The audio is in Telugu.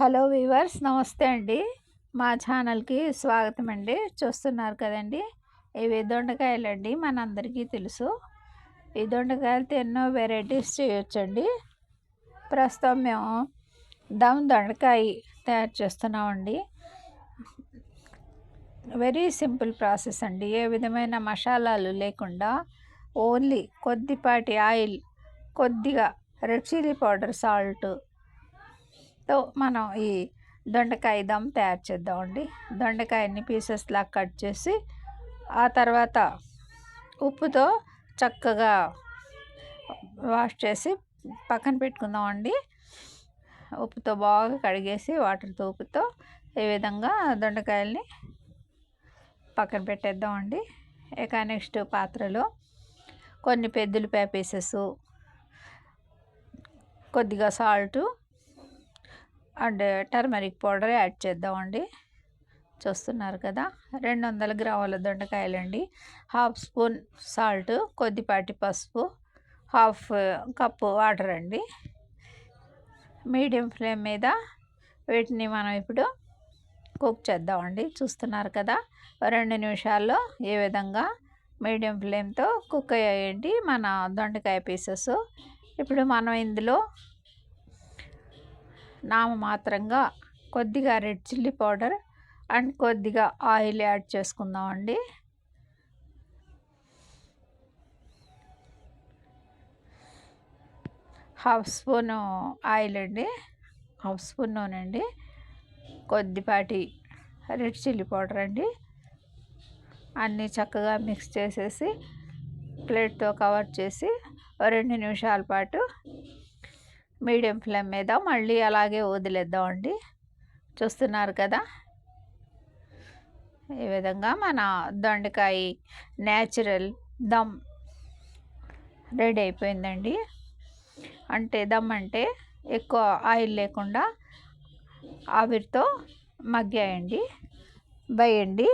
హలో వీవర్స్, నమస్తే అండి. మా ఛానల్కి స్వాగతం అండి. చూస్తున్నారు కదండి, ఇవి దొండకాయలండి. మనందరికీ తెలుసు, ఈ దొండకాయలతో ఎన్నో వెరైటీస్ చేయొచ్చండి. ప్రస్తుతం మేము దమ్ దొండకాయ తయారు చేస్తున్నామండి. వెరీ సింపుల్ ప్రాసెస్ అండి. ఏ విధమైన మసాలాలు లేకుండా ఓన్లీ కొద్దిపాటి ఆయిల్, కొద్దిగా రెడ్ చిల్లీ పౌడర్, సాల్ట్ తో మనం ఈ దొండకాయ దమ్ తయారు చేద్దామండి. దొండకాయని పీసెస్లా కట్ చేసి ఆ తర్వాత ఉప్పుతో చక్కగా వాష్ చేసి పక్కన పెట్టుకుందామండి. ఉప్పుతో బాగా కడిగేసి వాటర్తో ఉప్పుతో ఈ విధంగా దొండకాయల్ని పక్కన పెట్టేద్దామండి. ఇక నెక్స్ట్ పాత్రలో కొన్ని పెద్దులపాయ పీసెస్, కొద్దిగా salt and turmeric powder add చేద్దామండి. చూస్తున్నారు కదా, 200 గ్రాముల దొండకాయలండి. హాఫ్ స్పూన్ సాల్ట్, కొద్దిపాటి పసుపు, హాఫ్ కప్పు వాటర్ అండి. మీడియం ఫ్లేమ్ మీద వీటిని మనం ఇప్పుడు కుక్ చేద్దామండి. చూస్తున్నారు కదా, 2 నిమిషాల్లో ఈ విధంగా మీడియం ఫ్లేమ్తో కుక్ అయ్యాయండి మన దొండకాయ పీసెస్. ఇప్పుడు మనం ఇందులో నామమాత్రంగా కొద్దిగా రెడ్ చిల్లీ పౌడర్ అండ్ కొద్దిగా ఆయిల్ యాడ్ చేసుకుందామండి. హాఫ్ స్పూను ఆయిల్ అండి, హాఫ్ స్పూన్ నూనె అండి, కొద్దిపాటి రెడ్ చిల్లీ పౌడర్ అండి. అన్నీ చక్కగా మిక్స్ చేసేసి ప్లేట్తో కవర్ చేసి 2 నిమిషాల పాటు మీడియం ఫ్లేమ్ మీద మళ్ళీ అలాగే వదిలేద్దామండి. చూస్తున్నారు కదా, ఈ విధంగా మన దొండకాయ న్యాచురల్ దమ్ రెడీ అయిపోయిందండి. అంటే దమ్ అంటే ఎక్కువ ఆయిల్ లేకుండా ఆవిరితో మగ్గాయండి. బై అండి.